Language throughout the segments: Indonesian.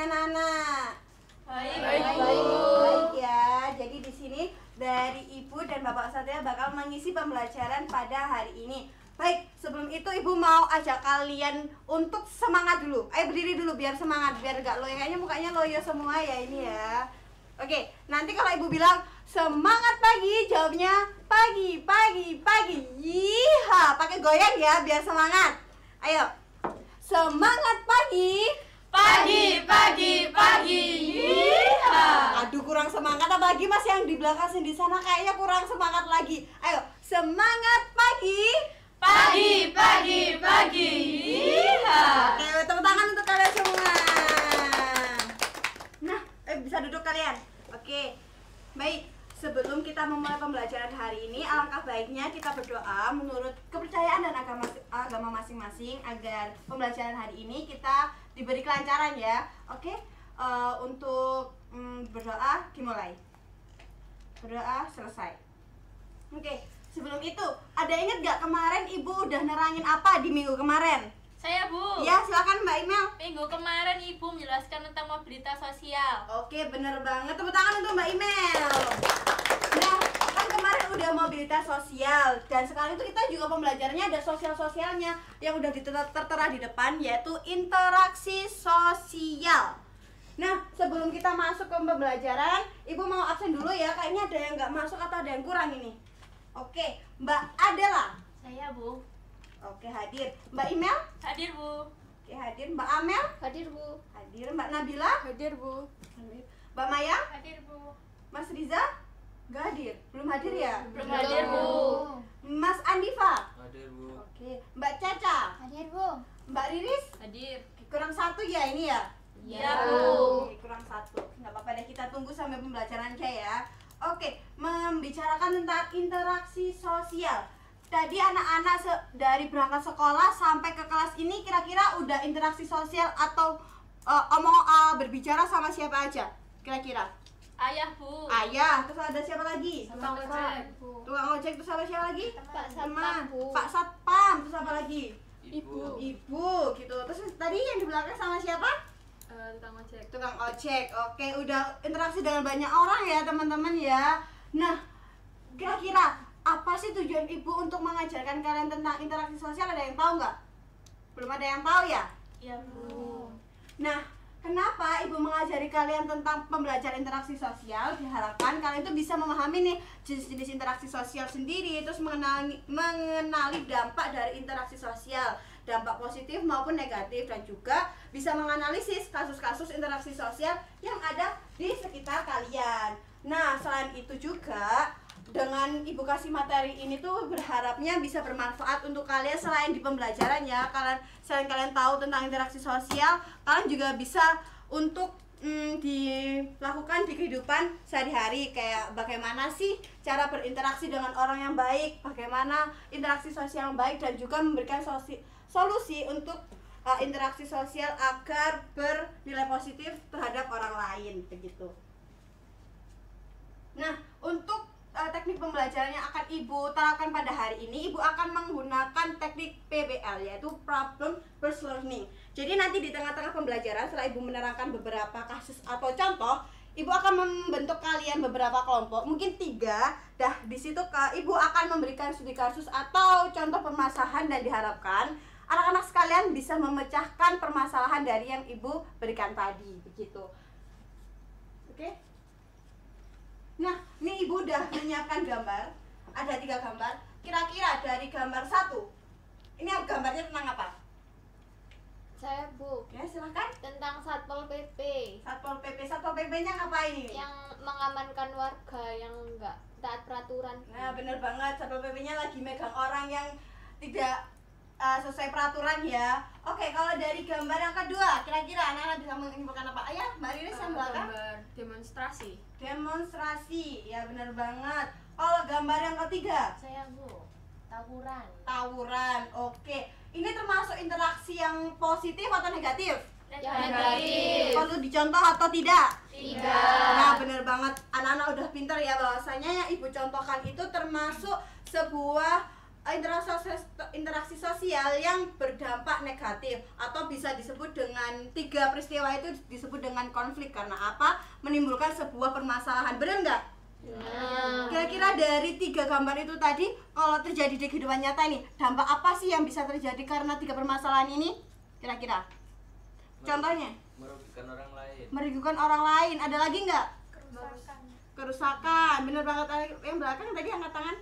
anak-anak? Baik. Baik ya. Jadi di sini dari Ibu dan Bapak Satria bakal mengisi pembelajaran pada hari ini. Baik, sebelum itu Ibu mau ajak kalian untuk semangat dulu. Ayo berdiri dulu biar semangat, biar gak loyo. Kayaknya mukanya loyo semua ya ini ya. Oke, nanti kalau Ibu bilang semangat pagi, jawabnya pagi, pagi, pagi. Yiha, pakai goyang ya biar semangat. Ayo, semangat pagi. Pagi, pagi, pagi. Yeeha. Aduh, kurang semangat. Apalagi Mas yang di belakang sini di sana kayaknya kurang semangat lagi. Ayo, semangat pagi. Pagi, pagi, pagi. Yeeha. Oke, tepuk tangan untuk kalian semua. Nah, bisa duduk kalian. Oke, baik. Sebelum kita memulai pembelajaran hari ini, alangkah baiknya kita berdoa menurut kepercayaan dan agama masing-masing agar pembelajaran hari ini kita diberi kelancaran ya. Oke, untuk berdoa dimulai. Berdoa selesai. Oke, sebelum itu ada ingat gak kemarin Ibu udah nerangin apa di minggu kemarin? Saya Bu. Ya, silakan Mbak Imel. Minggu kemarin Ibu menjelaskan tentang mobilitas sosial. Oke, bener banget. Tepuk tangan untuk Mbak Imel. Nah, kan kemarin udah mobilitas sosial dan sekarang itu kita juga pembelajarannya ada sosial-sosialnya yang udah tertera di depan, yaitu interaksi sosial. Nah, sebelum kita masuk ke pembelajaran, Ibu mau absen dulu ya. Kayaknya ada yang nggak masuk atau ada yang kurang ini. Oke, Mbak Adela. Saya Bu. Oke, hadir. Mbak Imel. Hadir Bu. Oke, hadir. Mbak Amel. Hadir Bu. Hadir. Mbak Nabila. Hadir Bu. Mbak Maya. Hadir Bu. Mas Riza. Nggak hadir. Belum hadir ya? Belum hadir Bu. Mas Andifa. Hadir Bu. Oke. Mbak Caca. Hadir Bu. Mbak Riris. Hadir. Kurang satu ya ini ya? Iya Bu. Oke, kurang satu. Nggak apa-apa deh, kita tunggu sampai pembelajarannya ya. Oke, membicarakan tentang interaksi sosial. Tadi anak-anak dari berangkat sekolah sampai ke kelas ini kira-kira udah interaksi sosial atau berbicara sama siapa aja? Kira-kira? Ayah Bu. Ayah, terus ada siapa lagi? Tukang ojek. Tukang ojek, terus sama siapa lagi? Pak Teman. Satpam Bu. Pak Satpam, terus apa lagi? Ibu. Ibu gitu. Terus tadi yang di belakang sama siapa? Tukang ojek. Tukang ojek. Oke, udah interaksi dengan banyak orang ya teman-teman ya. Nah, kira-kira apa sih tujuan Ibu untuk mengajarkan kalian tentang interaksi sosial? Ada yang tahu nggak? Belum ada yang tahu ya? Iya Bu. Nah, kenapa Ibu mengajari kalian tentang pembelajaran interaksi sosial? Diharapkan kalian itu bisa memahami nih jenis-jenis interaksi sosial sendiri, terus mengenali dampak dari interaksi sosial, dampak positif maupun negatif, dan juga bisa menganalisis kasus-kasus interaksi sosial yang ada di sekitar kalian. Nah, selain itu juga dengan Ibu kasih materi ini tuh berharapnya bisa bermanfaat untuk kalian selain di pembelajaran ya. Selain kalian tahu tentang interaksi sosial, kalian juga bisa untuk dilakukan di kehidupan sehari-hari, kayak bagaimana sih cara berinteraksi dengan orang yang baik, bagaimana interaksi sosial yang baik, dan juga memberikan solusi untuk interaksi sosial agar bernilai positif terhadap orang lain begitu. Nah, untuk teknik pembelajaran yang akan Ibu terapkan pada hari ini, Ibu akan menggunakan teknik PBL, yaitu Problem Based Learning. Jadi nanti di tengah-tengah pembelajaran, setelah Ibu menerangkan beberapa kasus atau contoh, Ibu akan membentuk kalian beberapa kelompok, mungkin 3. Di situ Ibu akan memberikan studi kasus atau contoh permasalahan, dan diharapkan anak-anak sekalian bisa memecahkan permasalahan dari yang Ibu berikan tadi, begitu. Oke? Nah, ini Ibu udah menyiapkan gambar. Ada 3 gambar. Kira-kira dari gambar 1, ini gambarnya tentang apa? Saya Bu. Oke, silahkan. Tentang Satpol PP Satpol PP. Satpol PP-nya ngapain ini? yang mengamankan warga yang enggak taat peraturan. Nah, bener banget. Satpol PP-nya lagi megang orang yang tidak sesuai peraturan ya. Oke, kalau dari gambar yang kedua, kira-kira anak-anak bisa menyimpulkan apa? Ayah, Mbak Riris yang belakang. Gambar demonstrasi. Demonstrasi, ya bener banget. Kalau gambar yang ketiga, Saya Bu. Tawuran. tawuran. Oke, ini termasuk interaksi yang positif atau negatif? Negatif. Perlu dicontoh atau tidak? Tidak. Nah, bener banget. Anak-anak udah pintar ya, bahwasanya yang Ibu contohkan itu termasuk sebuah interaksi sosial yang berdampak negatif, atau bisa disebut dengan 3 peristiwa itu disebut dengan konflik. Karena apa? Menimbulkan sebuah permasalahan. Benar nggak? Kira-kira dari 3 gambar itu tadi, kalau terjadi di kehidupan nyata ini, dampak apa sih yang bisa terjadi karena 3 permasalahan ini? Kira-kira contohnya? Merugikan orang lain. Merugikan orang lain. Ada lagi nggak? Kerusakan. Kerusakan. Bener banget. Yang belakang tadi angkat tangan.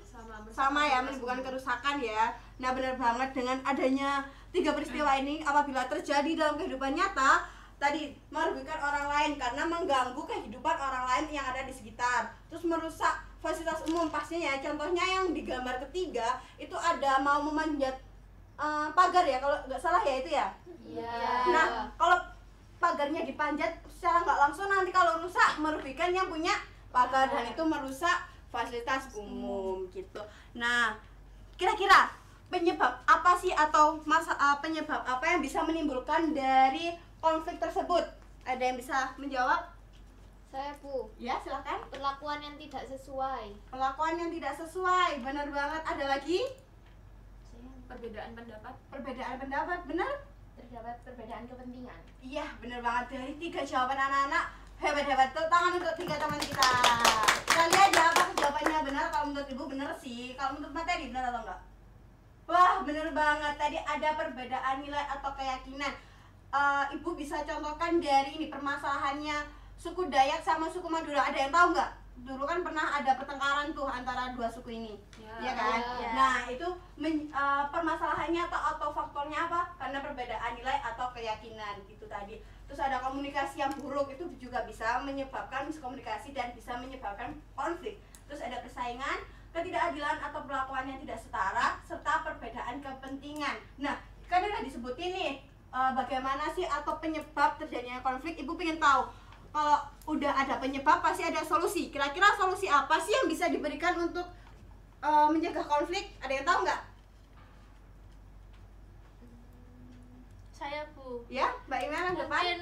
Sama ya, menimbulkan kerusakan ya. Nah, benar banget, dengan adanya 3 peristiwa ini apabila terjadi dalam kehidupan nyata, tadi merugikan orang lain karena mengganggu kehidupan orang lain yang ada di sekitar, terus merusak fasilitas umum pastinya. Contohnya yang di gambar ketiga itu ada mau memanjat pagar ya, kalau nggak salah ya itu ya. Iya. Nah, kalau pagarnya dipanjat secara nggak langsung, nanti kalau rusak merugikan yang punya pagar dan itu merusak fasilitas umum gitu. Nah, kira-kira penyebab apa sih, atau penyebab apa yang bisa menimbulkan dari konflik tersebut? Ada yang bisa menjawab? Saya Bu. Ya, silakan. Perlakuan yang tidak sesuai. Perlakuan yang tidak sesuai, benar banget. Ada lagi? Perbedaan pendapat. Perbedaan pendapat, benar? Terdapat perbedaan kepentingan. Iya, benar banget. Dari 3 jawaban anak-anak, hebat-hebat. Tepuk tangan untuk 3 teman kita. Kita lihat ya apakah jawabannya benar. Kalau menurut Ibu benar sih. Kalau menurut materi benar atau enggak? Wah, benar banget. Tadi ada perbedaan nilai atau keyakinan. Ibu bisa contohkan dari ini permasalahannya suku Dayak sama suku Madura. Ada yang tahu nggak? Dulu kan pernah ada pertengkaran tuh antara 2 suku ini, ya kan? Ya. Nah, itu permasalahannya atau faktornya apa? Karena perbedaan nilai atau keyakinan gitu tadi. Terus ada komunikasi yang buruk, itu juga bisa menyebabkan miskomunikasi dan bisa menyebabkan konflik. Terus ada persaingan, ketidakadilan atau perlakuan yang tidak setara, serta perbedaan kepentingan. Nah, kan udah disebutin nih bagaimana sih atau penyebab terjadinya konflik. Ibu pengen tahu, kalau udah ada penyebab pasti ada solusi. Kira-kira solusi apa sih yang bisa diberikan untuk mencegah konflik? Ada yang tahu nggak? Saya Bu. Ya, Mbak Imelda depan. Mungkin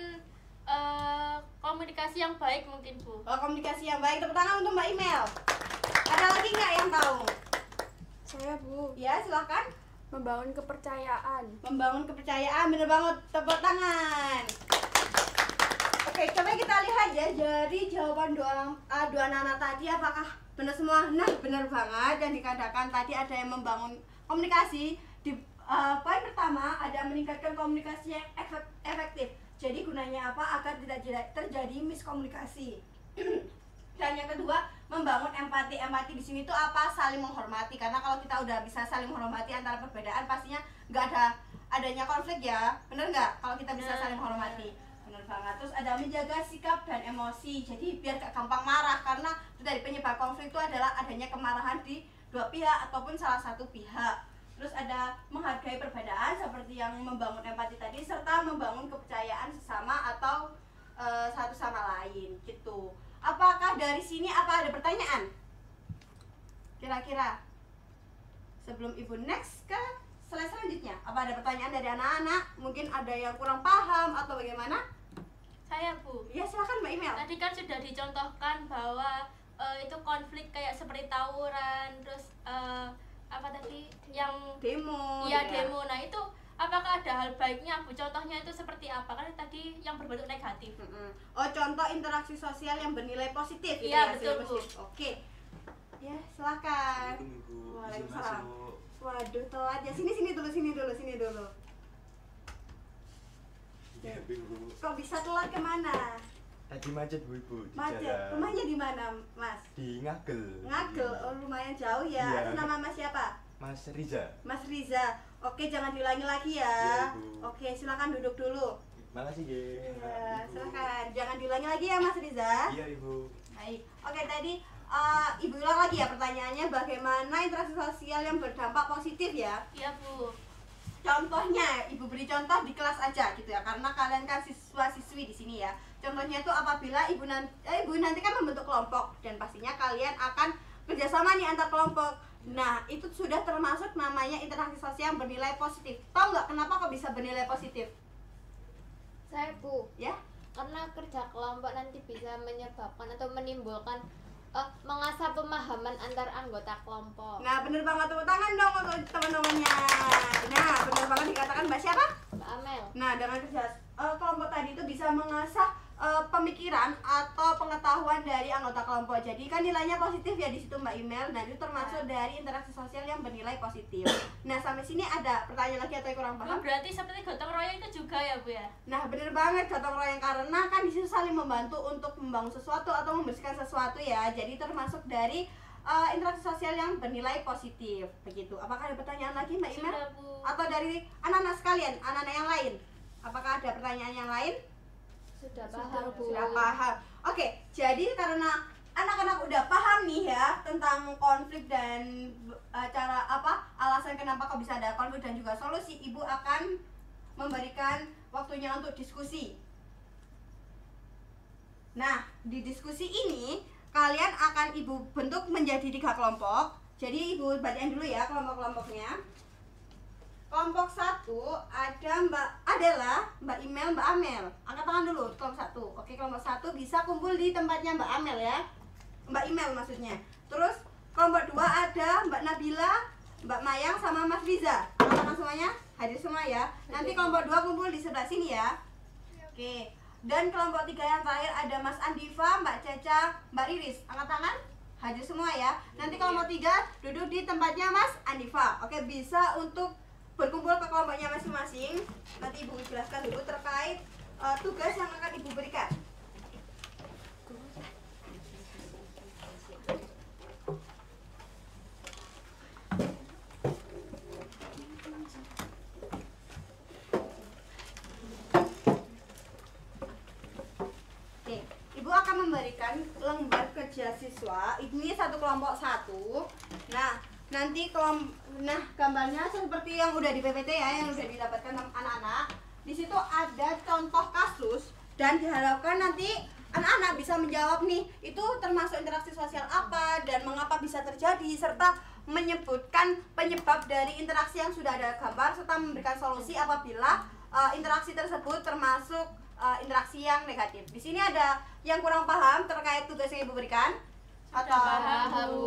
komunikasi yang baik mungkin Bu. Oh, komunikasi yang baik. Tepuk tangan untuk Mbak Imel. Ada lagi nggak yang tahu? Saya Bu, Ya, silakan. membangun kepercayaan. Membangun kepercayaan, bener banget. Tepuk tangan. Oke, coba kita lihat ya dari jawaban dua anak-anak tadi, apakah benar semua? Nah, benar banget. Yang dikatakan tadi ada yang membangun komunikasi. Di poin pertama ada meningkatkan komunikasi yang efektif. Jadi gunanya apa? Agar tidak terjadi miskomunikasi. Dan yang kedua, membangun empati. Empati di sini tuh apa? Saling menghormati. Karena kalau kita udah bisa saling menghormati antara perbedaan, pastinya nggak ada adanya konflik ya. Bener nggak? Kalau kita bisa saling menghormati. Bener banget. Terus ada menjaga sikap dan emosi. Jadi biar gak gampang marah, karena itu dari penyebab konflik itu adalah adanya kemarahan di 2 pihak ataupun salah satu pihak. Terus ada menghargai perbedaan seperti yang membangun empati tadi, serta membangun kepercayaan sesama atau satu sama lain gitu. Apakah dari sini apa ada pertanyaan? Kira-kira sebelum Ibu next ke slide selanjutnya, apa ada pertanyaan dari anak-anak? Mungkin ada yang kurang paham atau bagaimana? Saya Bu. Ya, silakan Mbak Imel. Tadi kan sudah dicontohkan bahwa itu konflik kayak seperti tawuran, terus apa tadi yang Demo. iya gitu ya. demo. Nah, itu apakah ada hal baiknya Bu? Contohnya itu seperti apa? Kan tadi yang berbentuk negatif. Oh, contoh interaksi sosial yang bernilai positif gitu Iya, ya, betul, nilai Bu. positif. Oke. Ya, silakan. Assalamualaikum, Ibu. Waalaikumsalam. Izin masuk. Waduh, telat ya. Sini dulu. Iya, Bu. Kok bisa telat kemana? Tadi macet Bu Ibu di Macet. jalan. Rumahnya di mana, Mas? Di Ngagel. Ngagel. Oh, lumayan jauh ya. Iya. Atas nama Mas siapa? Mas Riza. Mas Riza. Oke, jangan diulangi lagi ya. Iya, Ibu. Oke, silakan duduk dulu. Makasih, Ge. Iya, Ibu. silakan. Jangan diulangi lagi ya, Mas Riza. Iya, Ibu. Baik. Oke, tadi Ibu ulang lagi ya pertanyaannya, bagaimana interaksi sosial yang berdampak positif ya? Iya Bu. Contohnya, Ibu beri contoh di kelas aja gitu ya, karena kalian kan siswa-siswi di sini ya. Contohnya itu apabila Ibu nanti kan membentuk kelompok, dan pastinya kalian akan kerjasama nih antar kelompok. Nah, itu sudah termasuk namanya interaksi sosial yang bernilai positif. Tahu nggak kenapa kok bisa bernilai positif? Saya Bu, Ya? karena kerja kelompok nanti bisa menyebabkan atau menimbulkan Mengasah pemahaman antar anggota kelompok. Nah, bener banget, tepuk tangan dong untuk teman-temannya. Nah, bener banget dikatakan Mbak siapa? Mbak Amel. Nah, dengan kerja kelompok tadi itu bisa mengasah pemikiran atau pengetahuan dari anggota kelompok. Jadi kan nilainya positif ya di situ Mbak Imel. Nah, itu termasuk dari interaksi sosial yang bernilai positif. Nah, sampai sini ada pertanyaan lagi atau yang kurang paham? Berarti seperti gotong royong itu juga ya Bu ya? Nah, bener banget gotong royong karena kan di situ saling membantu untuk membangun sesuatu atau membersihkan sesuatu ya. Jadi termasuk dari interaksi sosial yang bernilai positif. Begitu. Apakah ada pertanyaan lagi Mbak Imel? Sudah Bu. Atau dari anak-anak sekalian, anak-anak yang lain? Apakah ada pertanyaan yang lain? Sudah paham, Bu. Sudah paham. Oke, jadi karena anak-anak udah paham nih ya tentang konflik dan cara alasan kenapa kok bisa ada konflik dan juga solusi, Ibu akan memberikan waktunya untuk diskusi. Nah, di diskusi ini kalian akan Ibu bentuk menjadi 3 kelompok. Jadi Ibu bacain dulu ya kelompok-kelompoknya. Kelompok 1 adalah Mbak Imel, Mbak Amel. Angkat tangan dulu kelompok 1. Oke, kelompok 1 bisa kumpul di tempatnya Mbak Amel ya. Mbak Imel maksudnya. Terus kelompok 2 ada Mbak Nabila, Mbak Mayang sama Mas Riza. Angkat tangan semuanya, hadir semua ya. Nanti kelompok 2 kumpul di sebelah sini ya. Oke. Dan kelompok 3 yang terakhir ada Mas Andifa, Mbak Caca, Mbak Riris. Angkat tangan, hadir semua ya. Nanti kelompok 3 duduk di tempatnya Mas Andifa. Oke, bisa untuk berkumpul ke kelompoknya masing-masing. Nanti Ibu jelaskan dulu terkait tugas yang akan Ibu berikan. Oke, Ibu akan memberikan lembar kerja siswa. Ini satu kelompok 1. Nah, nanti gambarnya seperti yang udah di PPT ya, yang udah didapatkan anak-anak. Di situ ada contoh kasus dan diharapkan nanti anak-anak bisa menjawab nih, itu termasuk interaksi sosial apa dan mengapa bisa terjadi, serta menyebutkan penyebab dari interaksi yang sudah ada gambar serta memberikan solusi apabila interaksi tersebut termasuk interaksi yang negatif. Di sini ada yang kurang paham terkait tugas yang Ibu berikan? Atau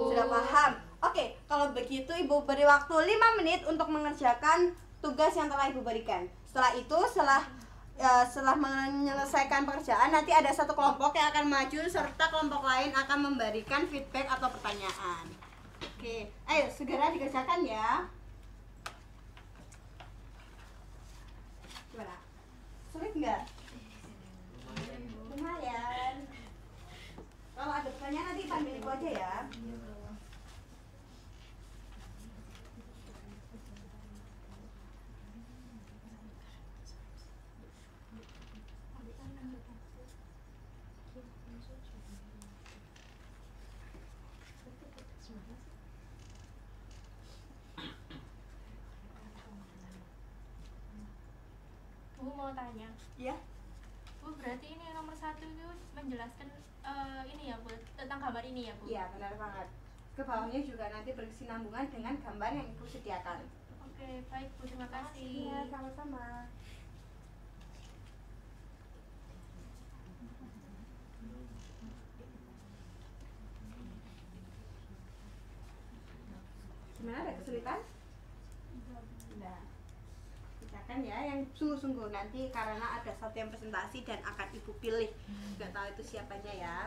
sudah paham? Oke, kalau begitu Ibu beri waktu 5 menit untuk mengerjakan tugas yang telah Ibu berikan. Setelah itu, setelah menyelesaikan pekerjaan, nanti ada satu kelompok yang akan maju serta kelompok lain akan memberikan feedback atau pertanyaan. Oke, ayo segera dikerjakan ya. Gimana? Sulit nggak? Lumayan. Kalau ada pertanyaan nanti panggil Ibu aja ya. Bu mau tanya. Ya. Bu, berarti ini nomor 1 itu menjelaskan ini ya Bu, tentang gambar ini ya Bu? Iya, benar banget. Ke bawahnya juga nanti berkesinambungan dengan gambar yang Ibu sediakan. Oke, baik Bu, terima kasih. Iya, sama-sama. Gimana, ada kesulitan? Enggak. Misalkan ya yang sungguh-sungguh nanti karena ada satu yang presentasi dan akan Ibu pilih. Nggak tahu itu siapanya ya.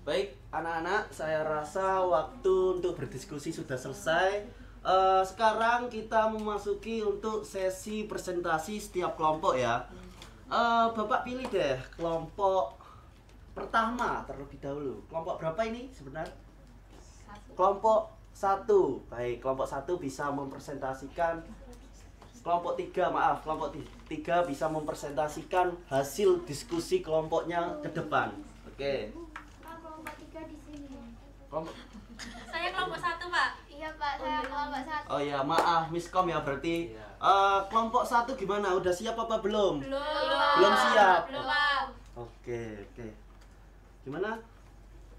Baik, anak-anak, saya rasa waktu untuk berdiskusi sudah selesai. Sekarang kita memasuki untuk sesi presentasi setiap kelompok ya. Bapak pilih deh kelompok pertama terlebih dahulu. Kelompok berapa ini sebenarnya? Kelompok 1. Baik, kelompok 1 bisa mempresentasikan. Kelompok 3, maaf, kelompok 3 bisa mempresentasikan hasil diskusi kelompoknya ke depan. Oke. Kelompok 3 di sini. Kelompok Saya kelompok kelompok 1, Pak. Iya Pak, saya kelompok 1. Oh ya, maaf miskom ya berarti. Iya. Kelompok 1 gimana? Udah siap apa belum? Belum siap. Belum, Pak. Oke. Gimana?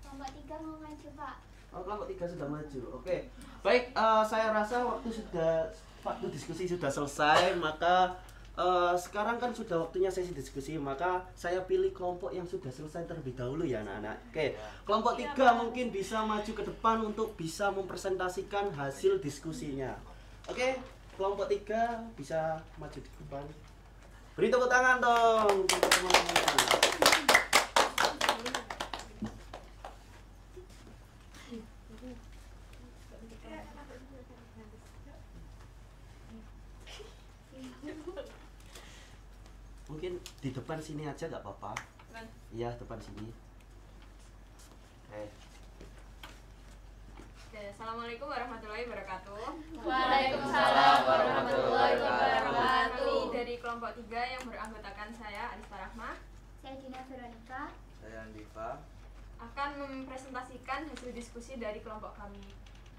Kelompok 3 mau maju Pak. Oh, kelompok 3 sudah maju. Oke. Baik, saya rasa waktu diskusi sudah selesai, maka sekarang kan sudah waktunya sesi diskusi, maka saya pilih kelompok yang sudah selesai terlebih dahulu ya anak-anak. Oke. Kelompok 3 mungkin bisa maju ke depan untuk bisa mempresentasikan hasil diskusinya. Oke. Kelompok 3 bisa maju di depan. Beri tepuk tangan dong untuk teman-teman. Mungkin di depan sini aja nggak apa-apa. Iya, depan sini. Oke. Assalamualaikum warahmatullahi wabarakatuh. Waalaikumsalam warahmatullahi wabarakatuh. Kami dari kelompok 3 yang beranggotakan saya Arista Rahma Saya Dina Veronica. Saya Andifa. akan mempresentasikan hasil diskusi dari kelompok kami.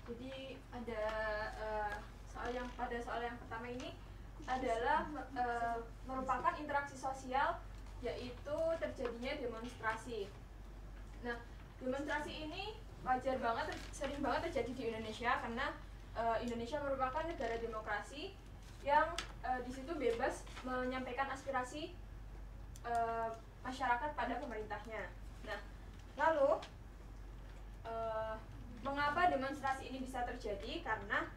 Jadi ada soal yang pertama ini adalah merupakan interaksi sosial, yaitu terjadinya demonstrasi. Nah, demonstrasi ini sering banget terjadi di Indonesia karena Indonesia merupakan negara demokrasi yang di situ bebas menyampaikan aspirasi masyarakat pada pemerintahnya. Nah, lalu mengapa demonstrasi ini bisa terjadi? Karena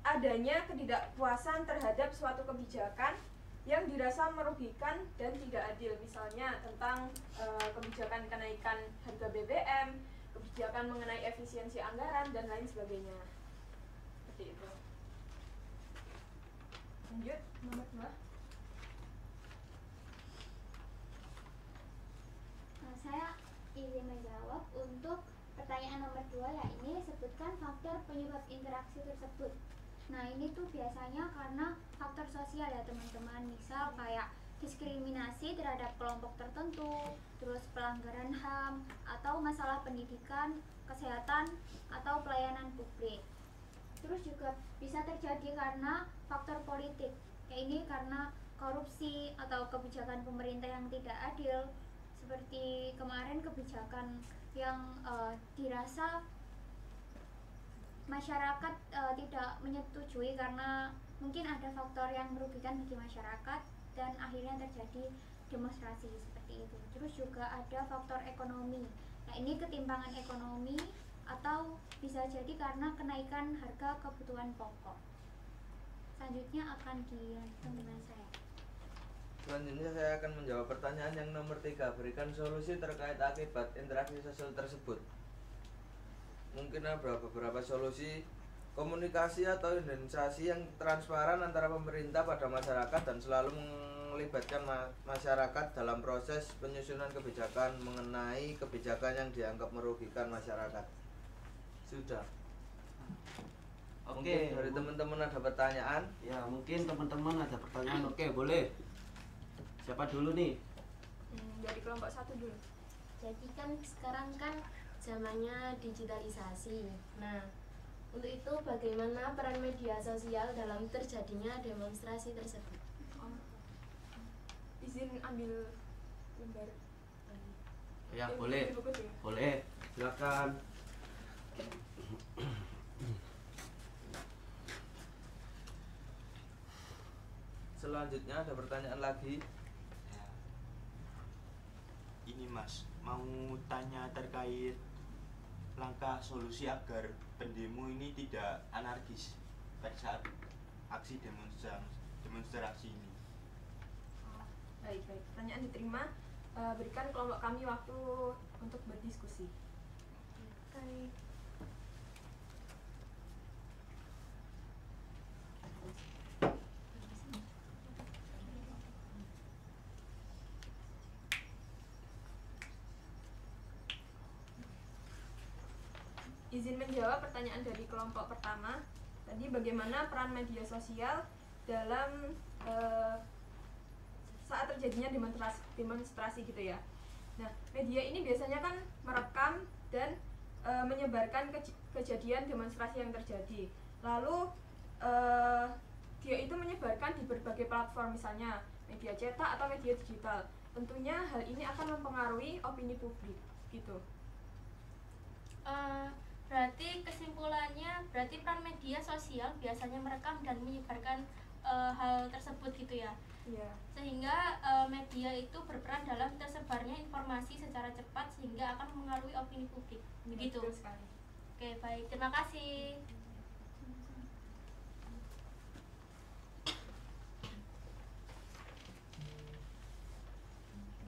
adanya ketidakpuasan terhadap suatu kebijakan yang dirasa merugikan dan tidak adil. Misalnya tentang kebijakan kenaikan harga BBM, kebijakan mengenai efisiensi anggaran, dan lain sebagainya. Seperti itu. Lanjut, nomor 2. Saya izin menjawab untuk pertanyaan nomor 2, yakni sebutkan faktor penyebab interaksi tersebut. Nah, ini tuh biasanya karena faktor sosial ya teman-teman, misal kayak diskriminasi terhadap kelompok tertentu, terus pelanggaran HAM, atau masalah pendidikan, kesehatan, atau pelayanan publik. Terus juga bisa terjadi karena faktor politik, kayak ini karena korupsi atau kebijakan pemerintah yang tidak adil, seperti kemarin kebijakan yang dirasa masyarakat tidak menyetujui karena mungkin ada faktor yang merugikan bagi masyarakat dan akhirnya terjadi demonstrasi seperti itu. Terus juga ada faktor ekonomi. Nah, ini ketimpangan ekonomi atau bisa jadi karena kenaikan harga kebutuhan pokok. Selanjutnya akan dilanjutkan dengan saya. Selanjutnya saya akan menjawab pertanyaan yang nomor 3. Berikan solusi terkait akibat interaksi sosial tersebut. Mungkin ada beberapa solusi: komunikasi atau indenisasi yang transparan antara pemerintah pada masyarakat dan selalu melibatkan masyarakat dalam proses penyusunan kebijakan mengenai kebijakan yang dianggap merugikan masyarakat. Sudah. Oke, Mungkin dari teman-teman ada pertanyaan? Ya, mungkin teman-teman ada pertanyaan. Oke, boleh. Siapa dulu nih? Dari kelompok 1 dulu. Jadi kan sekarang kan zamannya digitalisasi. Nah, untuk itu bagaimana peran media sosial dalam terjadinya demonstrasi tersebut? Izin ambil lembar. Ya, boleh. Buku ya. Boleh. Silakan. Selanjutnya ada pertanyaan lagi. Ya. Ini Mas, mau tanya terkait langkah solusi agar pendemo ini tidak anarkis pada saat aksi demonstrasi ini. Baik. Pertanyaan diterima. Berikan kelompok kami waktu untuk berdiskusi. Izin menjawab pertanyaan dari kelompok pertama. Tadi bagaimana peran media sosial dalam saat terjadinya demonstrasi gitu ya. Nah, media ini biasanya kan merekam dan menyebarkan kejadian demonstrasi yang terjadi. Lalu dia itu menyebarkan di berbagai platform, misalnya media cetak atau media digital. Tentunya hal ini akan mempengaruhi opini publik gitu. Berarti kesimpulannya, berarti peran media sosial biasanya merekam dan menyebarkan hal tersebut gitu ya. Iya. Sehingga media itu berperan dalam tersebarnya informasi secara cepat sehingga akan mempengaruhi opini publik. Begitu. Betul sekali. Oke, baik. Terima kasih.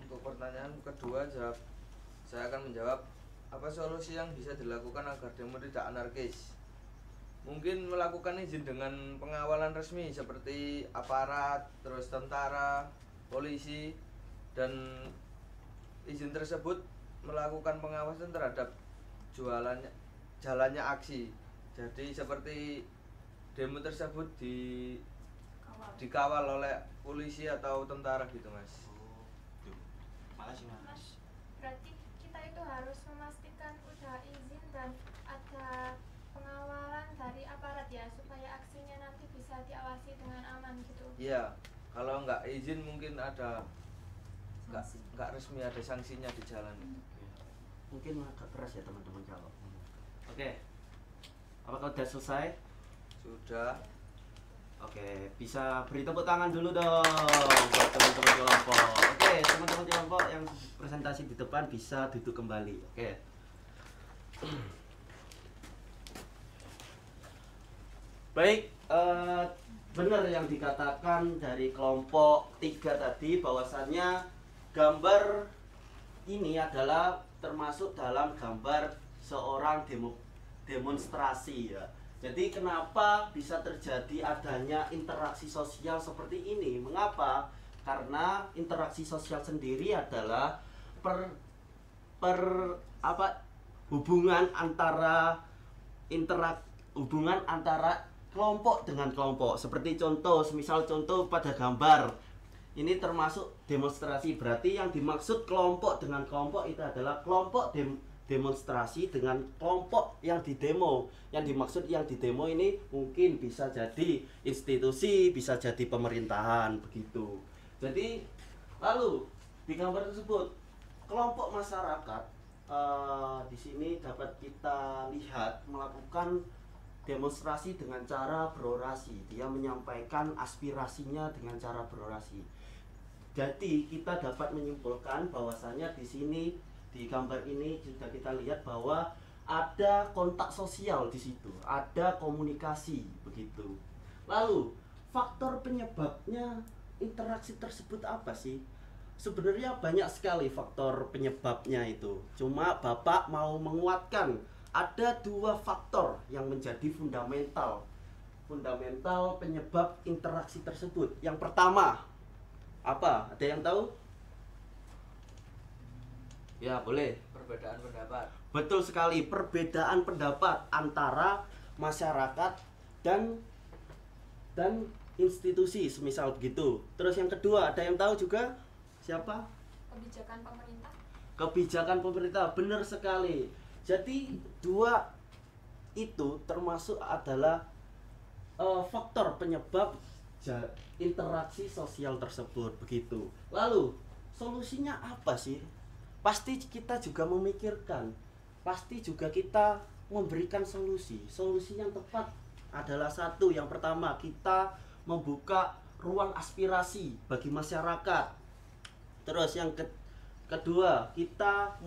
Untuk pertanyaan kedua, saya akan menjawab apa solusi yang bisa dilakukan agar demo tidak anarkis. Mungkin melakukan izin dengan pengawalan resmi seperti aparat, terus tentara, polisi, dan izin tersebut melakukan pengawasan terhadap jalannya aksi. Jadi seperti demo tersebut dikawal oleh polisi atau tentara gitu, Mas. Oh, tuh. Makasih Mas. Mas, berarti kita itu harus memastikan udah izin dan ada pengawalan dari aparat ya, supaya aksinya nanti bisa diawasi dengan aman gitu. Iya, kalau nggak izin mungkin ada nggak resmi, ada sanksinya di jalan. Mungkin agak keras ya teman-teman jawab. Oke. Apakah sudah selesai? Sudah. Oke, bisa beri tepuk tangan dulu dong buat teman-teman kelompok. Oke, teman-teman kelompok yang presentasi di depan bisa duduk kembali. Oke. Baik, benar yang dikatakan dari kelompok 3 tadi, bahwasannya gambar ini adalah termasuk dalam gambar seorang demonstrasi ya. Jadi kenapa bisa terjadi adanya interaksi sosial seperti ini? Mengapa? Karena interaksi sosial sendiri adalah hubungan antara kelompok dengan kelompok. Seperti contoh, semisal contoh pada gambar ini termasuk demonstrasi, berarti yang dimaksud kelompok dengan kelompok itu adalah kelompok demonstrasi dengan kelompok yang didemo. Yang dimaksud yang didemo ini mungkin bisa jadi institusi, bisa jadi pemerintahan begitu. Jadi lalu di gambar tersebut kelompok masyarakat di sini dapat kita lihat melakukan demonstrasi dengan cara berorasi. Dia menyampaikan aspirasinya dengan cara berorasi. Jadi kita dapat menyimpulkan bahwasanya di sini di gambar ini sudah kita lihat bahwa ada kontak sosial di situ, ada komunikasi begitu. Lalu faktor penyebabnya interaksi tersebut apa sih? Sebenarnya banyak sekali faktor penyebabnya itu. Cuma Bapak mau menguatkan ada 2 faktor yang menjadi fundamental penyebab interaksi tersebut. Yang pertama apa? Ada yang tahu? Ya, boleh. Perbedaan pendapat. Betul sekali, perbedaan pendapat antara masyarakat dan institusi, semisal begitu. Terus yang kedua, ada yang tahu juga? Siapa? Kebijakan pemerintah. Kebijakan pemerintah, benar sekali. Jadi 2 itu termasuk adalah faktor penyebab interaksi sosial tersebut begitu. Lalu solusinya apa sih? Pasti kita juga memikirkan, pasti juga kita memberikan solusi. Solusi yang tepat adalah satu, yang pertama kita membuka ruang aspirasi bagi masyarakat. Terus yang kedua, kita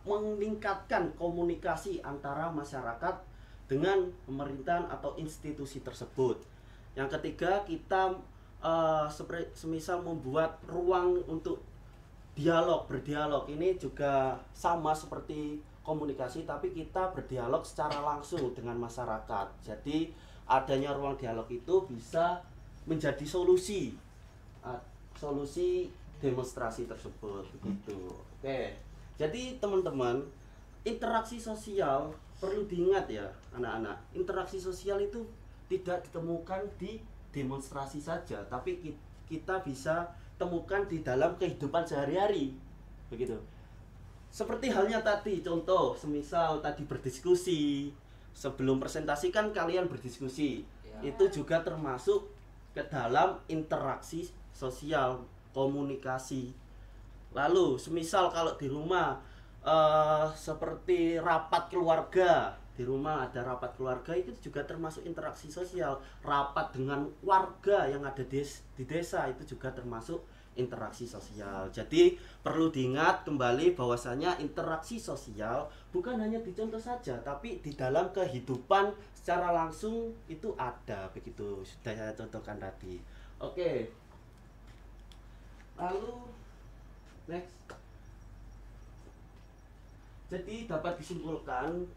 meningkatkan komunikasi antara masyarakat dengan pemerintahan atau institusi tersebut. Yang ketiga, kita semisal membuat ruang untuk berdialog. Ini juga sama seperti komunikasi, tapi kita berdialog secara langsung dengan masyarakat. Jadi adanya ruang dialog itu bisa menjadi solusi demonstrasi tersebut begitu. Oke. Jadi teman-teman, interaksi sosial perlu diingat ya anak-anak. Interaksi sosial itu tidak ditemukan di demonstrasi saja, tapi kita bisa temukan di dalam kehidupan sehari-hari begitu. seperti halnya tadi contoh, semisal tadi berdiskusi, sebelum presentasi kan kalian berdiskusi, itu juga termasuk ke dalam interaksi sosial, komunikasi. Lalu semisal kalau di rumah seperti rapat keluarga, di rumah ada rapat keluarga, itu juga termasuk interaksi sosial. Rapat dengan warga yang ada di desa itu juga termasuk interaksi sosial. Jadi perlu diingat kembali bahwasanya interaksi sosial bukan hanya dicontoh saja, tapi di dalam kehidupan secara langsung itu ada, begitu sudah saya contohkan tadi. Oke. Lalu next. Jadi dapat disimpulkan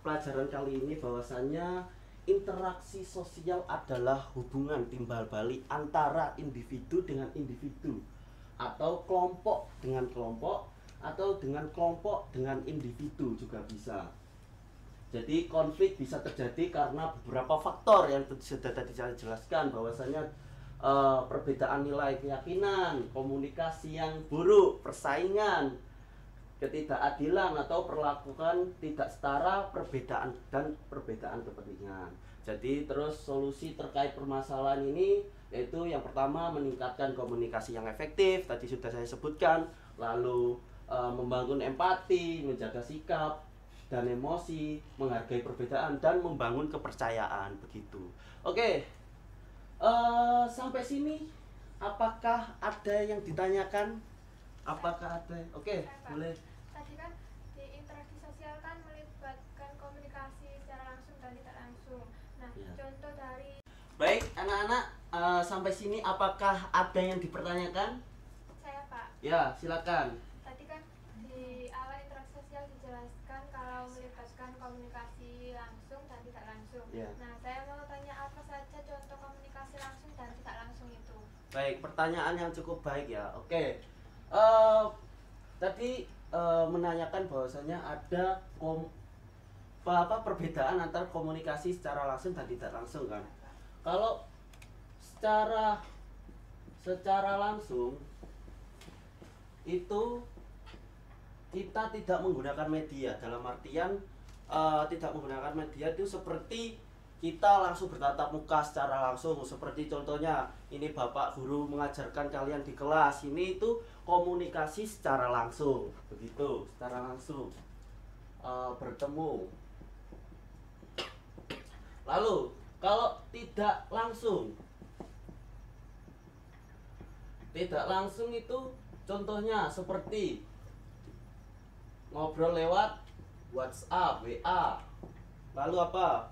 pelajaran kali ini bahwasanya interaksi sosial adalah hubungan timbal balik antara individu dengan individu, atau kelompok dengan kelompok, atau dengan kelompok dengan individu juga bisa. Jadi konflik bisa terjadi karena beberapa faktor yang sudah tadi saya jelaskan, bahwasanya perbedaan nilai keyakinan, komunikasi yang buruk, persaingan, ketidakadilan atau perlakuan tidak setara, perbedaan kepentingan. Jadi terus solusi terkait permasalahan ini yaitu yang pertama meningkatkan komunikasi yang efektif, tadi sudah saya sebutkan, lalu membangun empati, menjaga sikap dan emosi, menghargai perbedaan dan membangun kepercayaan, begitu. Oke. Sampai sini apakah ada yang ditanyakan? Apakah ada? Oke, boleh. Tadi kan di interaksi sosial kan melibatkan komunikasi secara langsung dan tidak langsung. Nah, Ya. contoh dari Baik, anak-anak, sampai sini apakah ada yang dipertanyakan? saya, Pak. Ya, silakan. Tadi kan di awal interaksi sosial dijelaskan kalau melibatkan komunikasi langsung dan tidak langsung. Ya. Nah, saya mau tanya apa saja contoh komunikasi langsung dan tidak langsung itu. Baik, pertanyaan yang cukup baik ya. Oke. Tadi menanyakan bahwasanya ada perbedaan antara komunikasi secara langsung dan tidak langsung kan. Kalau secara langsung itu kita tidak menggunakan media, dalam artian tidak menggunakan media itu seperti kita langsung bertatap muka secara langsung, seperti contohnya ini Bapak guru mengajarkan kalian di kelas, ini itu komunikasi secara langsung, begitu, secara langsung bertemu. Lalu kalau tidak langsung itu contohnya seperti ngobrol lewat WhatsApp, WA, lalu apa?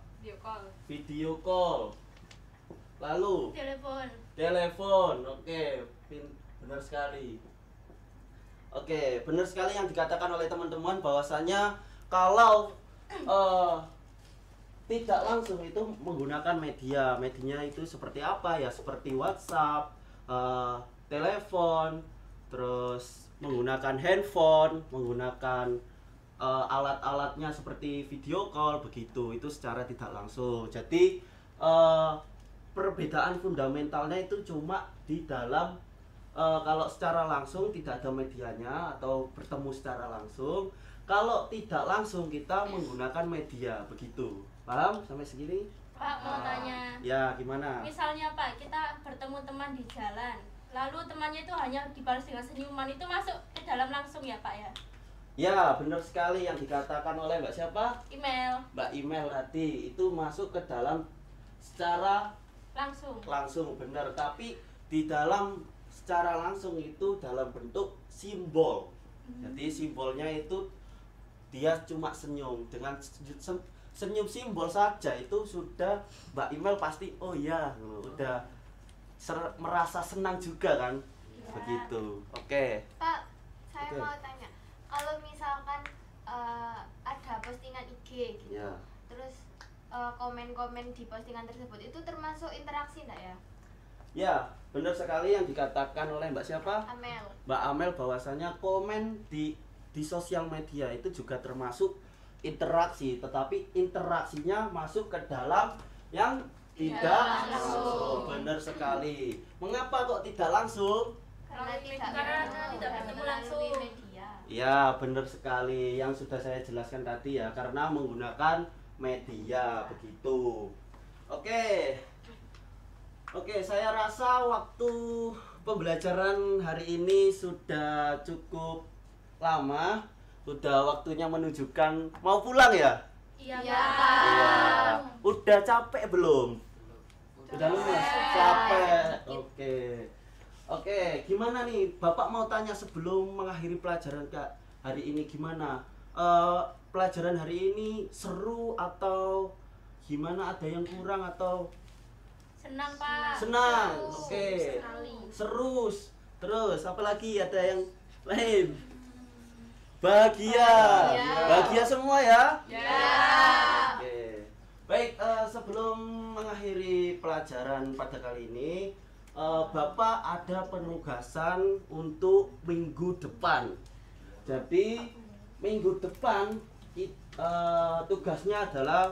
Video call. Lalu telepon. Oke, benar sekali. Oke, benar sekali yang dikatakan oleh teman-teman bahwasanya kalau tidak langsung itu menggunakan medianya itu seperti apa ya, seperti WhatsApp, telepon, terus menggunakan handphone, menggunakan alat-alatnya seperti video call, begitu, itu secara tidak langsung. Jadi perbedaan fundamentalnya itu cuma di dalam kalau secara langsung tidak ada medianya atau bertemu secara langsung, kalau tidak langsung kita menggunakan media, begitu. Paham sampai segini? Pak, mau tanya. Ya, gimana? Misalnya Pak, kita bertemu teman di jalan, lalu temannya itu hanya dibalas dengan senyuman, itu masuk ke dalam langsung ya Pak ya? Ya, benar sekali yang dikatakan oleh Mbak siapa? Email. Mbak Email tadi, itu masuk ke dalam secara langsung, benar. Tapi di dalam secara langsung itu dalam bentuk simbol. Jadi simbolnya itu dia cuma senyum, dengan senyum simbol saja itu sudah Mbak Email pasti oh ya, udah merasa senang juga kan, begitu. Oke. Pak, saya Oke. mau tanya, kalau misalkan ada postingan IG gitu, Ya. terus komen-komen di postingan tersebut itu termasuk interaksi enggak ya? Ya, benar sekali yang dikatakan oleh Mbak siapa? Amel. Mbak Amel, bahwasanya komen di sosial media itu juga termasuk interaksi, tetapi interaksinya masuk ke dalam yang tidak langsung. Benar sekali. Mengapa kok tidak langsung? Karena tidak tidak bertemu langsung. melalui media. Ya, benar sekali yang sudah saya jelaskan tadi ya, karena menggunakan media begitu. Oke. Oke, saya rasa waktu pembelajaran hari ini sudah cukup lama. Sudah waktunya menunjukkan mau pulang ya? Iya, Iya. Udah capek belum? Udah lemes? Capek. Oke, gimana nih? Bapak mau tanya sebelum mengakhiri pelajaran Kak hari ini gimana? Pelajaran hari ini seru atau gimana? Ada yang kurang atau Senang, Pak. senang? Seru Oke. sekali. Seru. Terus apalagi ada yang lain? Bahagia. Bahagia semua ya? Oke. Baik, sebelum mengakhiri pelajaran pada kali ini, Bapak ada penugasan untuk minggu depan. Jadi minggu depan tugasnya adalah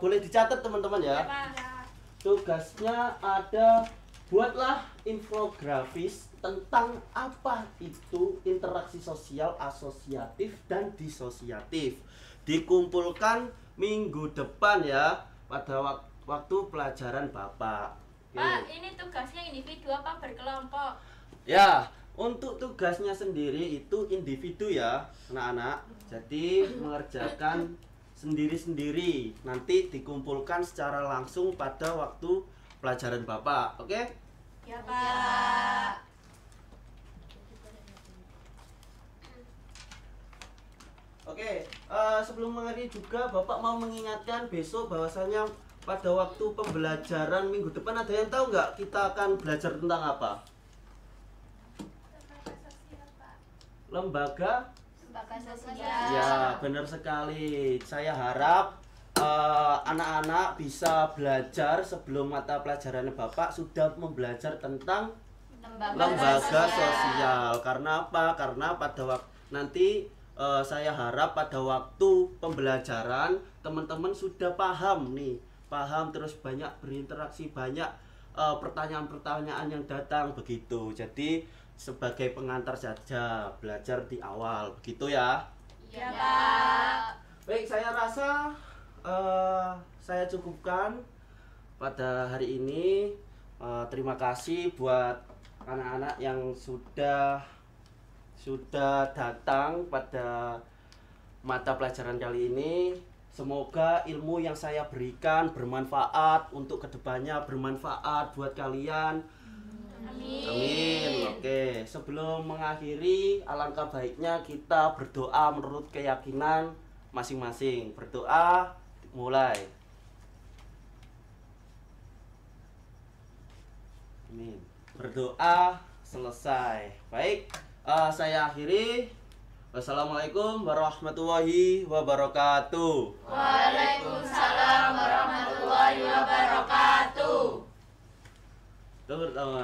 boleh dicatat teman-teman ya. Tugasnya ada buatlah infografis tentang apa itu interaksi sosial asosiatif dan disosiatif. Dikumpulkan minggu depan ya pada waktu pelajaran Bapak. Pak, ini tugasnya individu apa berkelompok? Ya, untuk tugasnya sendiri itu individu ya, anak-anak. Jadi mengerjakan sendiri-sendiri. Nanti dikumpulkan secara langsung pada waktu pelajaran Bapak. Oke? Ya, Pak. Oke, sebelum mengakhiri juga Bapak mau mengingatkan besok bahwasanya pada waktu pembelajaran minggu depan ada yang tahu nggak kita akan belajar tentang apa? Lembaga sosial. Ya, benar sekali. Saya harap anak-anak bisa belajar sebelum mata pelajaran Bapak sudah membelajar tentang lembaga sosial. Karena apa? Karena pada waktu nanti saya harap pada waktu pembelajaran teman-teman sudah paham nih, paham terus banyak berinteraksi, banyak pertanyaan-pertanyaan yang datang begitu. Jadi sebagai pengantar saja belajar di awal begitu ya. Ya, Pak. Baik, saya rasa saya cukupkan pada hari ini. Terima kasih buat anak-anak yang sudah datang pada mata pelajaran kali ini. Semoga ilmu yang saya berikan bermanfaat untuk kedepannya, bermanfaat buat kalian. Amin. Oke, sebelum mengakhiri, alangkah baiknya kita berdoa menurut keyakinan masing-masing. Berdoa, mulai. Amin. Berdoa, selesai. Baik, saya akhiri. Wassalamualaikum warahmatullahi wabarakatuh. Waalaikumsalam warahmatullahi wabarakatuh. Pertama.